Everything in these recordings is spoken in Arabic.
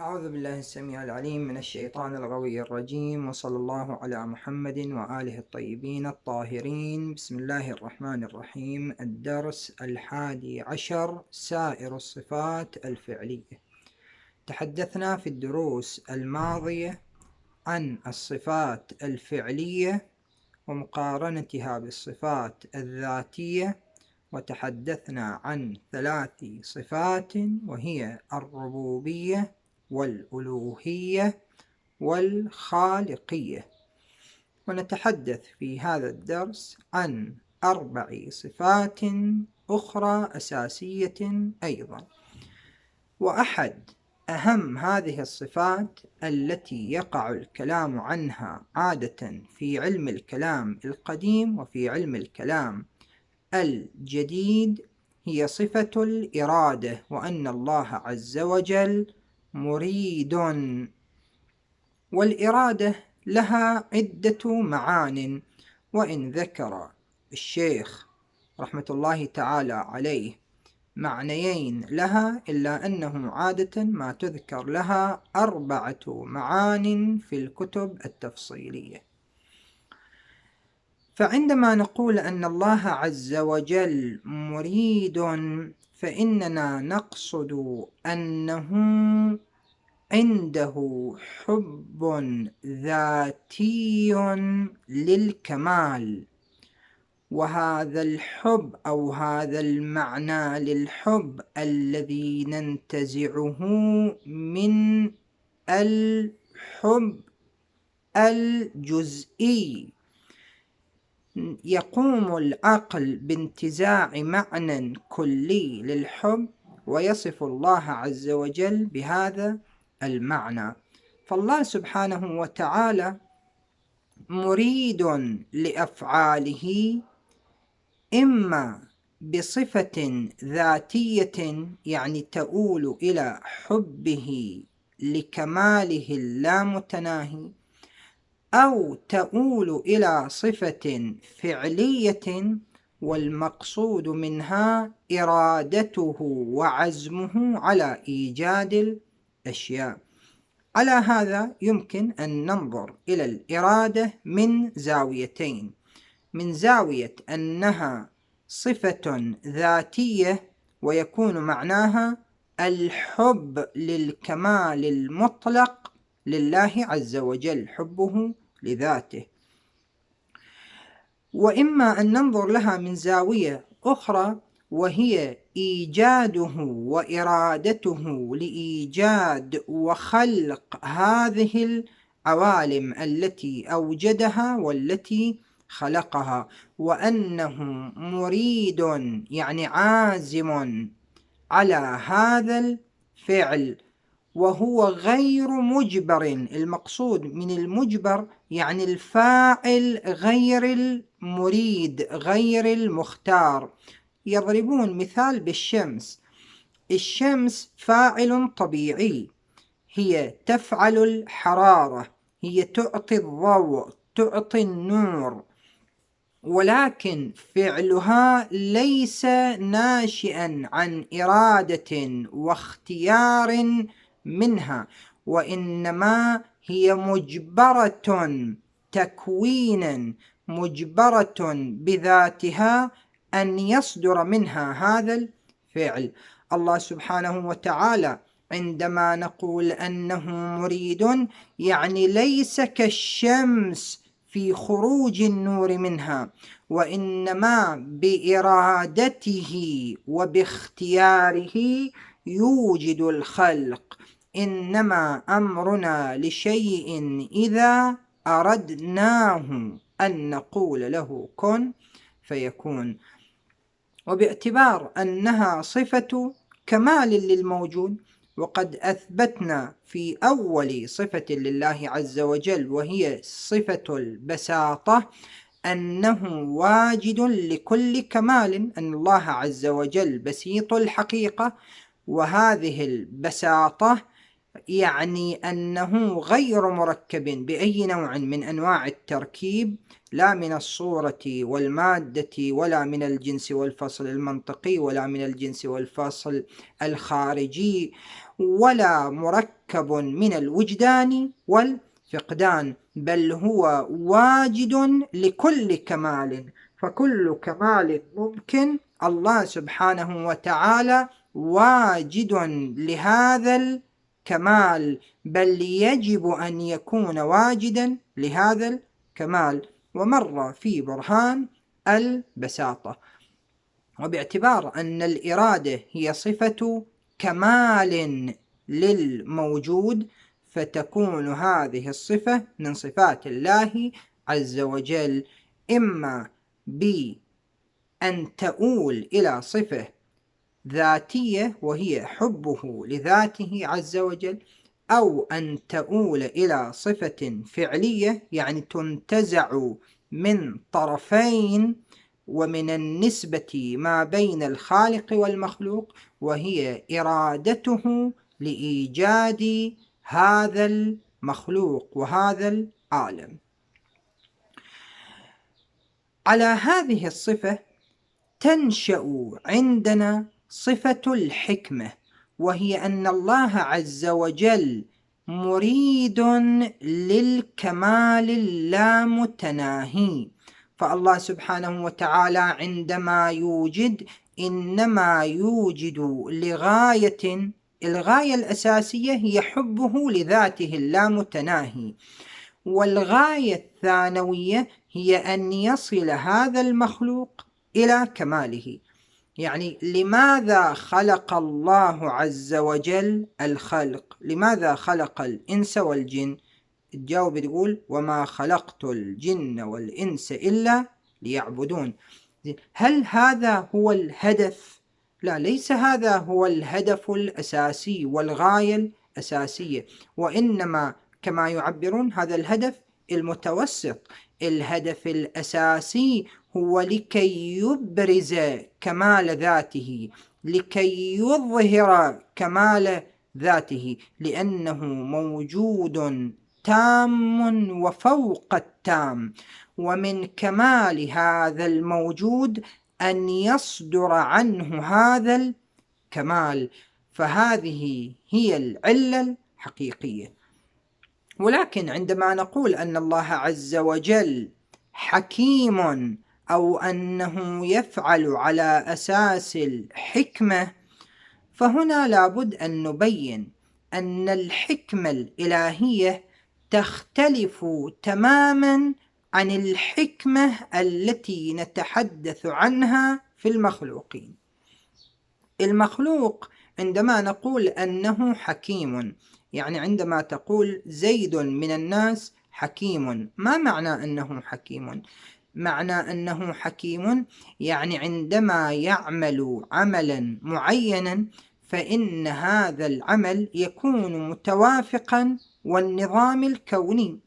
أعوذ بالله السميع العليم من الشيطان الغوي الرجيم، وصلى الله على محمد وآله الطيبين الطاهرين. بسم الله الرحمن الرحيم. الدرس 11، سائر الصفات الفعلية. تحدثنا في الدروس الماضية عن الصفات الفعلية ومقارنتها بالصفات الذاتية، وتحدثنا عن 3 صفات، وهي الربوبية والألوهية والخالقية. ونتحدث في هذا الدرس عن 4 صفات أخرى أساسية أيضا. وأحد أهم هذه الصفات التي يقع الكلام عنها عادة في علم الكلام القديم وفي علم الكلام الجديد هي صفة الإرادة، وأن الله عز وجل مريد. والإرادة لها عدة معان، وإن ذكر الشيخ رحمة الله تعالى عليه معنيين لها، إلا أنه عادة ما تذكر لها 4 معان في الكتب التفصيلية. فعندما نقول أن الله عز وجل مريد، فإننا نقصد أنه عنده حب ذاتي للكمال، وهذا الحب أو هذا المعنى للحب الذي ننتزعه من الحب الجزئي. يقوم العقل بانتزاع معنى كلي للحب ويصف الله عز وجل بهذا المعنى. فالله سبحانه وتعالى مريد لأفعاله، إما بصفة ذاتية يعني تؤول إلى حبه لكماله اللامتناهي، أو تؤول إلى صفة فعلية والمقصود منها إرادته وعزمه على إيجاد الأشياء. على هذا يمكن أن ننظر إلى الإرادة من زاويتين: من زاوية أنها صفة ذاتية ويكون معناها الحب للكمال المطلق لله عز وجل، حبه لذاته. وإما أن ننظر لها من زاوية أخرى، وهي إيجاده وإرادته لإيجاد وخلق هذه العوالم التي أوجدها والتي خلقها، وأنه مريد يعني عازم على هذا الفعل، وهو غير مجبر. المقصود من المجبر يعني الفاعل غير المريد غير المختار. يضربون مثال بالشمس. الشمس فاعل طبيعي، هي تفعل الحرارة، هي تعطي الضوء، تعطي النور، ولكن فعلها ليس ناشئا عن إرادة واختيار منها، وإنما هي مجبرة تكوينا، مجبرة بذاتها أن يصدر منها هذا الفعل. الله سبحانه وتعالى عندما نقول أنه مريد يعني ليس كالشمس في خروج النور منها، وإنما بإرادته وباختياره يوجد الخلق. إنما أمرنا لشيء إذا أردناه أن نقول له كن فيكون. وباعتبار أنها صفة كمال للموجود، وقد أثبتنا في أول صفة لله عز وجل وهي صفة البساطة أنه واجد لكل كمال، أن الله عز وجل بسيط الحقيقة، وهذه البساطة يعني أنه غير مركب بأي نوع من أنواع التركيب، لا من الصورة والمادة، ولا من الجنس والفصل المنطقي، ولا من الجنس والفصل الخارجي، ولا مركب من الوجدان والفقدان، بل هو واجد لكل كمال، فكل كمال ممكن الله سبحانه وتعالى واجد لهذا الكمال، بل يجب أن يكون واجدا لهذا الكمال. ومر في برهان البساطة. وباعتبار أن الإرادة هي صفة كمال للموجود، فتكون هذه الصفة من صفات الله عز وجل، إما بأن تؤول إلى صفة ذاتية وهي حبه لذاته عز وجل، أو أن تؤول إلى صفة فعلية يعني تنتزع من طرفين ومن النسبة ما بين الخالق والمخلوق، وهي إرادته لإيجاد هذا المخلوق وهذا العالم. على هذه الصفة تنشأ عندنا صفة الحكمة، وهي أن الله عز وجل مريد للكمال اللامتناهي، فالله سبحانه وتعالى عندما يوجد إنما يوجد لغاية، الغاية الأساسية هي حبه لذاته اللامتناهي، والغاية الثانوية هي أن يصل هذا المخلوق إلى كماله. يعني لماذا خلق الله عز وجل الخلق؟ لماذا خلق الإنس والجن؟ الجواب يقول: وما خلقت الجن والإنس إلا ليعبدون. هل هذا هو الهدف؟ لا، ليس هذا هو الهدف الأساسي والغاية الأساسية، وإنما كما يعبرون هذا الهدف المتوسط. الهدف الأساسي هو لكي يبرز كمال ذاته، لكي يظهر كمال ذاته، لأنه موجود تام وفوق التام، ومن كمال هذا الموجود أن يصدر عنه هذا الكمال، فهذه هي العلة الحقيقية. ولكن عندما نقول أن الله عز وجل حكيم أو أنه يفعل على أساس الحكمة، فهنا لابد أن نبين أن الحكمة الإلهية تختلف تماما عن الحكمة التي نتحدث عنها في المخلوقين. المخلوق عندما نقول أنه حكيم، يعني عندما تقول زيد من الناس حكيم، ما معنى أنه حكيم؟ معنى أنه حكيم يعني عندما يعمل عملا معينا فإن هذا العمل يكون متوافقا والنظام الكوني.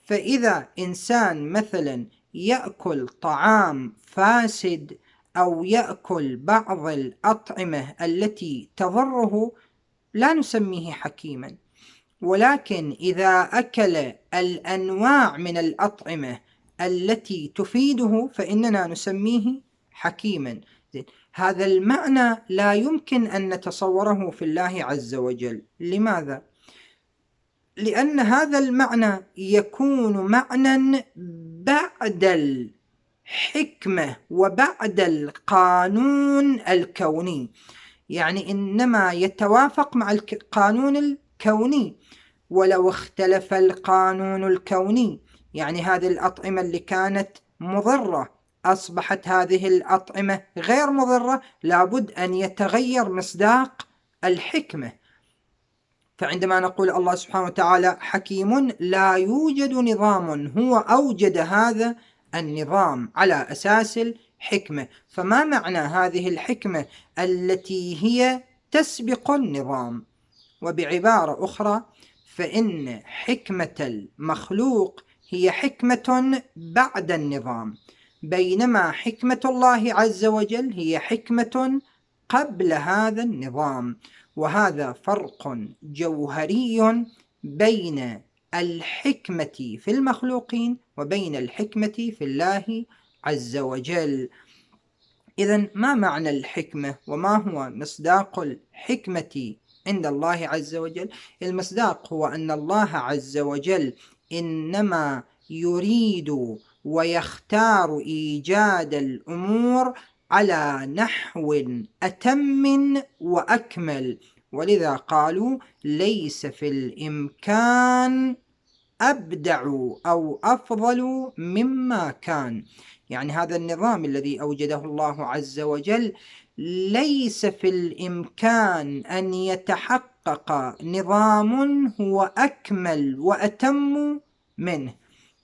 فإذا إنسان مثلا يأكل طعام فاسد أو يأكل بعض الأطعمة التي تضره لا نسميه حكيما، ولكن إذا أكل الأنواع من الأطعمة التي تفيده فإننا نسميه حكيما. هذا المعنى لا يمكن أن نتصوره في الله عز وجل. لماذا؟ لأن هذا المعنى يكون معنى بعد الحكمة وبعد القانون الكوني، يعني إنما يتوافق مع القانون الكوني. ولو اختلف القانون الكوني، يعني هذه الأطعمة اللي كانت مضرة أصبحت هذه الأطعمة غير مضرة، لابد أن يتغير مصداق الحكمة. فعندما نقول الله سبحانه وتعالى حكيم، لا يوجد نظام هو أوجد هذا النظام على أساس الحكمة. فما معنى هذه الحكمة التي هي تسبق النظام؟ وبعبارة أخرى فإن حكمة المخلوق هي حكمة بعد النظام، بينما حكمة الله عز وجل هي حكمة قبل هذا النظام. وهذا فرق جوهري بين الحكمة في المخلوقين وبين الحكمة في الله عز وجل. إذن ما معنى الحكمة وما هو مصداق الحكمة عند الله عز وجل؟ المصداق هو أن الله عز وجل إنما يريد ويختار إيجاد الأمور على نحو أتم وأكمل، ولذا قالوا ليس في الإمكان أبدع أو أفضل مما كان. يعني هذا النظام الذي أوجده الله عز وجل ليس في الإمكان أن يتحقق نظام هو أكمل وأتم منه.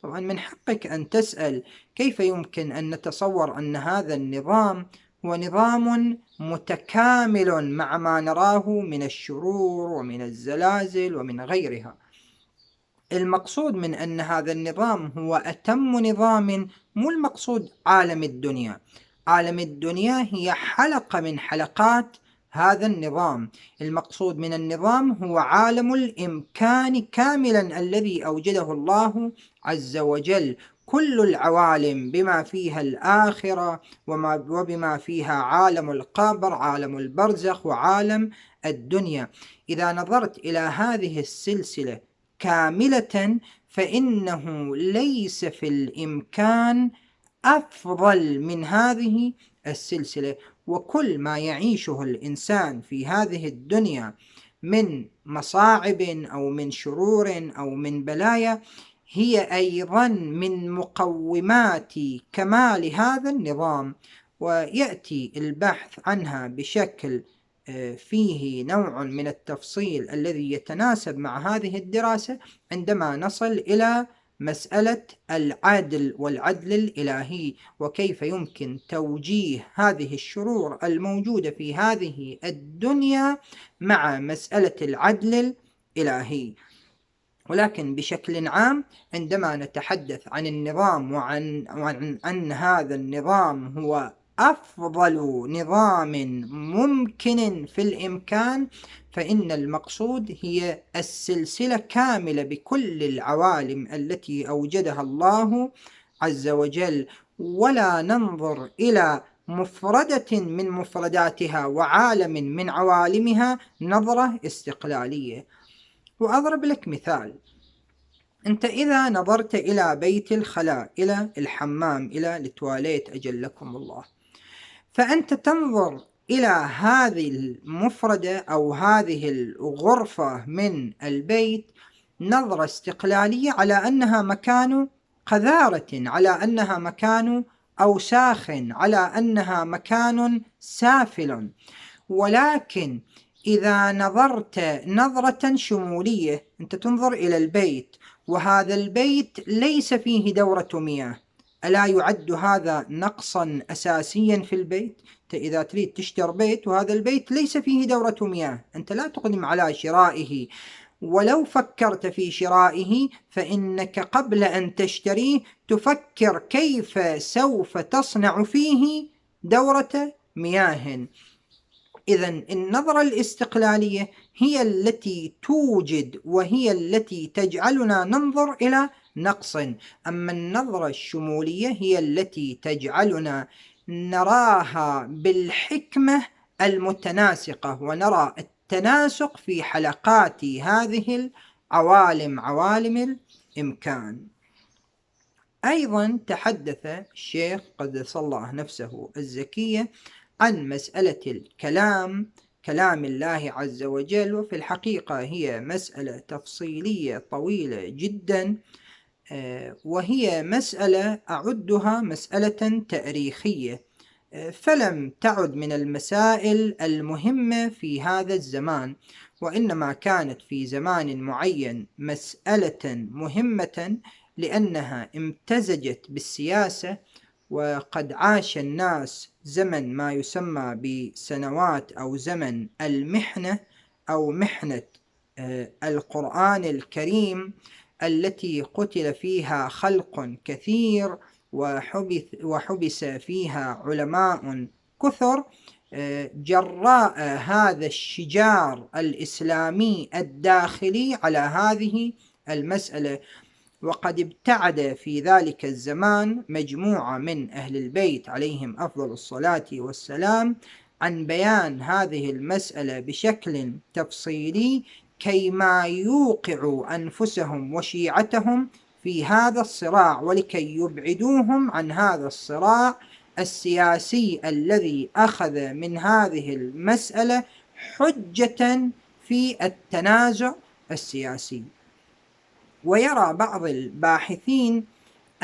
طبعا من حقك أن تسأل كيف يمكن أن نتصور أن هذا النظام هو نظام متكامل مع ما نراه من الشرور ومن الزلازل ومن غيرها. المقصود من أن هذا النظام هو أتم نظام مو المقصود عالم الدنيا. عالم الدنيا هي حلقة من حلقات هذا النظام. المقصود من النظام هو عالم الإمكان كاملا الذي أوجده الله عز وجل، كل العوالم بما فيها الآخرة وبما فيها عالم القبر، عالم البرزخ، وعالم الدنيا. إذا نظرت إلى هذه السلسلة كاملة فإنه ليس في الإمكان أفضل من هذه السلسلة. وكل ما يعيشه الإنسان في هذه الدنيا من مصاعب أو من شرور أو من بلايا هي أيضا من مقومات كمال هذا النظام، ويأتي البحث عنها بشكل فيه نوع من التفصيل الذي يتناسب مع هذه الدراسة عندما نصل إلى مسألة العدل والعدل الإلهي، وكيف يمكن توجيه هذه الشرور الموجودة في هذه الدنيا مع مسألة العدل الإلهي. ولكن بشكل عام عندما نتحدث عن النظام وعن أن هذا النظام هو أفضل نظام ممكن في الإمكان، فإن المقصود هي السلسلة كاملة بكل العوالم التي أوجدها الله عز وجل، ولا ننظر إلى مفردة من مفرداتها وعالم من عوالمها نظرة استقلالية. وأضرب لك مثال: أنت إذا نظرت إلى بيت الخلاء، إلى الحمام، إلى التواليت أجلكم الله، فأنت تنظر إلى هذه المفردة أو هذه الغرفة من البيت نظرة استقلالية على أنها مكان قذارة، على أنها مكان أوساخ، على أنها مكان سافل. ولكن إذا نظرت نظرة شمولية، أنت تنظر إلى البيت وهذا البيت ليس فيه دورة مياه، ألا يعد هذا نقصا أساسيا في البيت؟ إذا تريد تشتري بيت وهذا البيت ليس فيه دورة مياه، أنت لا تقدم على شرائه، ولو فكرت في شرائه فإنك قبل أن تشتريه تفكر كيف سوف تصنع فيه دورة مياه. إذن النظرة الاستقلالية هي التي توجد وهي التي تجعلنا ننظر إلى نقص، أما النظرة الشمولية هي التي تجعلنا نراها بالحكمة المتناسقة، ونرى التناسق في حلقات هذه العوالم، عوالم الإمكان. أيضا تحدث الشيخ قدس الله نفسه الزكية عن مسألة الكلام، كلام الله عز وجل، وفي الحقيقة هي مسألة تفصيلية طويلة جدا، وهي مسألة أعدها مسألة تاريخية، فلم تعد من المسائل المهمة في هذا الزمان، وإنما كانت في زمان معين مسألة مهمة لأنها امتزجت بالسياسة. وقد عاش الناس زمن ما يسمى بسنوات أو زمن المحنة أو محنة القرآن الكريم، التي قتل فيها خلق كثير وحبس فيها علماء كثر جراء هذا الشجار الإسلامي الداخلي على هذه المسألة. وقد ابتعد في ذلك الزمان مجموعة من أهل البيت عليهم أفضل الصلاة والسلام عن بيان هذه المسألة بشكل تفصيلي كيما يوقعوا أنفسهم وشيعتهم في هذا الصراع، ولكي يبعدوهم عن هذا الصراع السياسي الذي أخذ من هذه المسألة حجة في التنازع السياسي. ويرى بعض الباحثين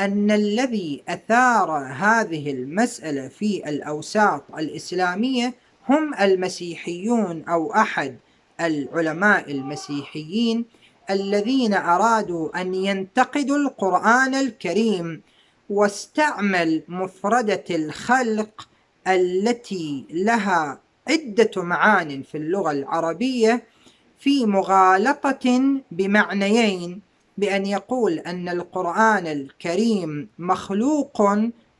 أن الذي أثار هذه المسألة في الأوساط الإسلامية هم المسيحيون أو أحد العلماء المسيحيين الذين أرادوا أن ينتقدوا القرآن الكريم، واستعمل مفردة الخلق التي لها عدة معان في اللغة العربية في مغالطة بمعنيين، بأن يقول أن القرآن الكريم مخلوق،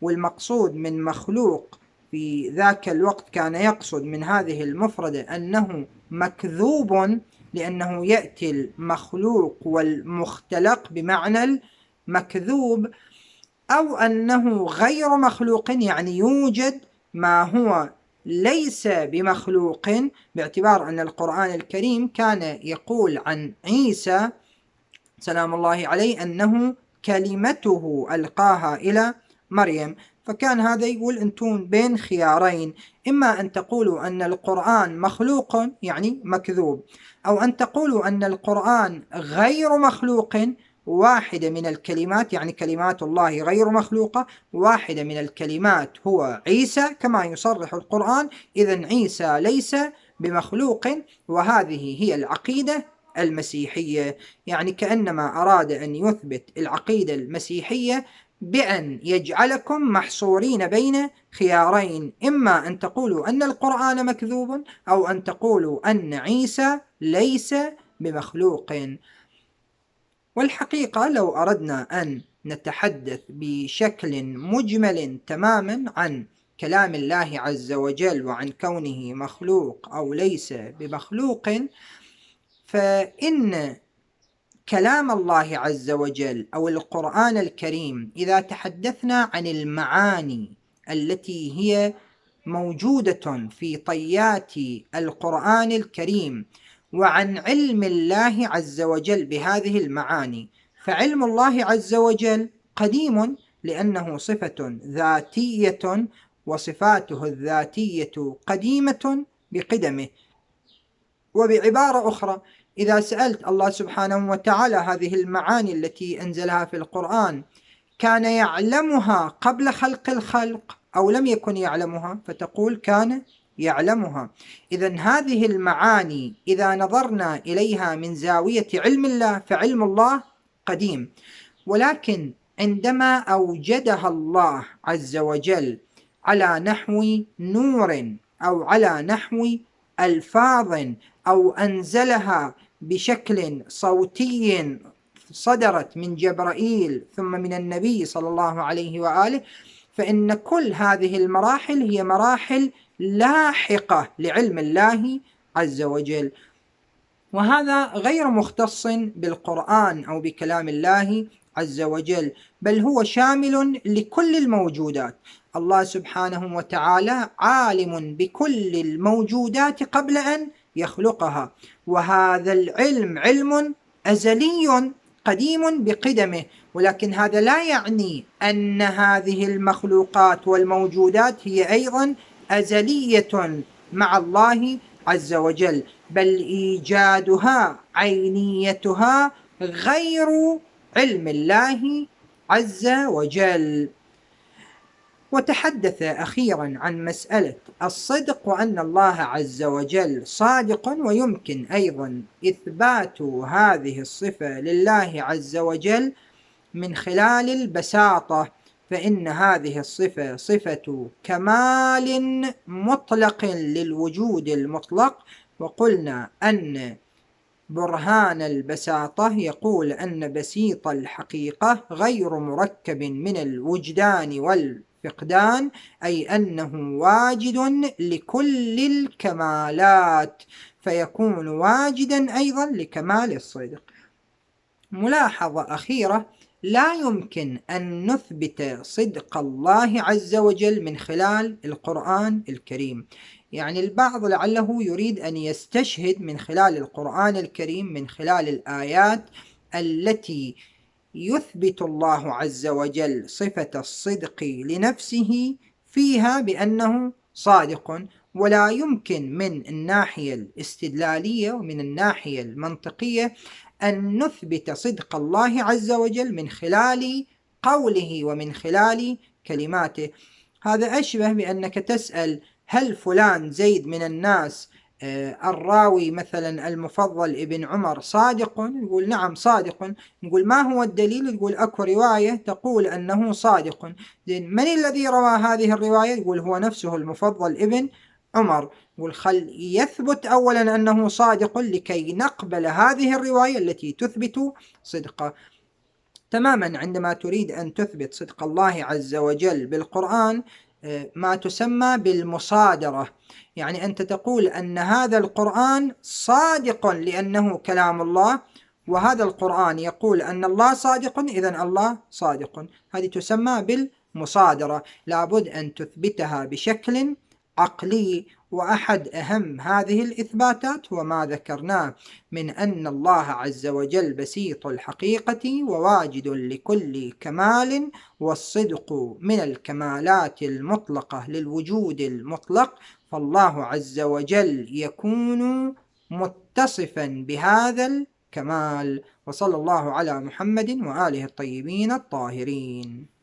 والمقصود من مخلوق في ذاك الوقت كان يقصد من هذه المفردة أنه مكذوب، لأنه يأتي المخلوق والمختلق بمعنى المكذوب، أو أنه غير مخلوق، يعني يوجد ما هو ليس بمخلوق، باعتبار أن القرآن الكريم كان يقول عن عيسى سلام الله عليه أنه كلمته ألقاها إلى مريم. فكان هذا يقول أنتم بين خيارين، إما أن تقولوا أن القرآن مخلوق يعني مكذوب، أو أن تقولوا أن القرآن غير مخلوق، واحدة من الكلمات يعني كلمات الله غير مخلوقة، واحدة من الكلمات هو عيسى كما يصرح القرآن، إذن عيسى ليس بمخلوق. وهذه هي العقيدة المسيحية، يعني كأنما أراد أن يثبت العقيدة المسيحية بأن يجعلكم محصورين بين خيارين، إما أن تقولوا أن القرآن مكذوب، أو أن تقولوا أن عيسى ليس بمخلوق. والحقيقة لو أردنا أن نتحدث بشكل مجمل تماما عن كلام الله عز وجل وعن كونه مخلوق أو ليس بمخلوق، فإن كلام الله عز وجل أو القرآن الكريم إذا تحدثنا عن المعاني التي هي موجودة في طيات القرآن الكريم وعن علم الله عز وجل بهذه المعاني، فعلم الله عز وجل قديم لأنه صفة ذاتية، وصفاته الذاتية قديمة بقدمه. وبعبارة أخرى، إذا سألت الله سبحانه وتعالى هذه المعاني التي أنزلها في القرآن كان يعلمها قبل خلق الخلق أو لم يكن يعلمها، فتقول كان يعلمها. إذن هذه المعاني إذا نظرنا إليها من زاوية علم الله فعلم الله قديم، ولكن عندما أوجدها الله عز وجل على نحو نور أو على نحو ألفاظ، أو أنزلها بشكل صوتي صدرت من جبرائيل ثم من النبي صلى الله عليه وآله، فإن كل هذه المراحل هي مراحل لاحقة لعلم الله عز وجل، وهذا غير مختص بالقرآن أو بكلام الله عز وجل، بل هو شامل لكل الموجودات. الله سبحانه وتعالى عالم بكل الموجودات قبل أن يخلقها، وهذا العلم علم أزلي قديم بقدمه، ولكن هذا لا يعني أن هذه المخلوقات والموجودات هي أيضا أزلية مع الله عز وجل، بل إيجادها عينيتها غير علم الله عز وجل. وتحدث أخيرا عن مسألة الصدق، وأن الله عز وجل صادق، ويمكن أيضا إثبات هذه الصفة لله عز وجل من خلال البساطة، فإن هذه الصفة صفة كمال مطلق للوجود المطلق. وقلنا أن برهان البساطة يقول أن بسيط الحقيقة غير مركب من الوجدان والفقدان، أي أنه واجد لكل الكمالات، فيكون واجدا أيضا لكمال الصدق. ملاحظة أخيرة، لا يمكن أن نثبت صدق الله عز وجل من خلال القرآن الكريم، يعني البعض لعله يريد أن يستشهد من خلال القرآن الكريم، من خلال الآيات التي يثبت الله عز وجل صفة الصدق لنفسه فيها بأنه صادق، ولا يمكن من الناحية الاستدلالية ومن الناحية المنطقية أن نثبت صدق الله عز وجل من خلال قوله ومن خلال كلماته. هذا أشبه بأنك تسأل هل فلان زيد من الناس الراوي مثلا المفضل ابن عمر صادق؟ يقول نعم صادق. نقول ما هو الدليل؟ يقول أكو رواية تقول أنه صادق. من الذي روى هذه الرواية؟ يقول هو نفسه المفضل ابن عمر. يقول خل يثبت أولا أنه صادق لكي نقبل هذه الرواية التي تثبت صدقه. تماما عندما تريد أن تثبت صدق الله عز وجل بالقرآن ما تسمى بالمصادرة، يعني أنت تقول أن هذا القرآن صادق لأنه كلام الله، وهذا القرآن يقول أن الله صادق، إذن الله صادق. هذه تسمى بالمصادرة، لابد أن تثبتها بشكل عقلي. وأحد أهم هذه الإثباتات هو ما ذكرناه من أن الله عز وجل بسيط الحقيقة وواجد لكل كمال، والصدق من الكمالات المطلقة للوجود المطلق، فالله عز وجل يكون متصفا بهذا الكمال. وصلى الله على محمد وآله الطيبين الطاهرين.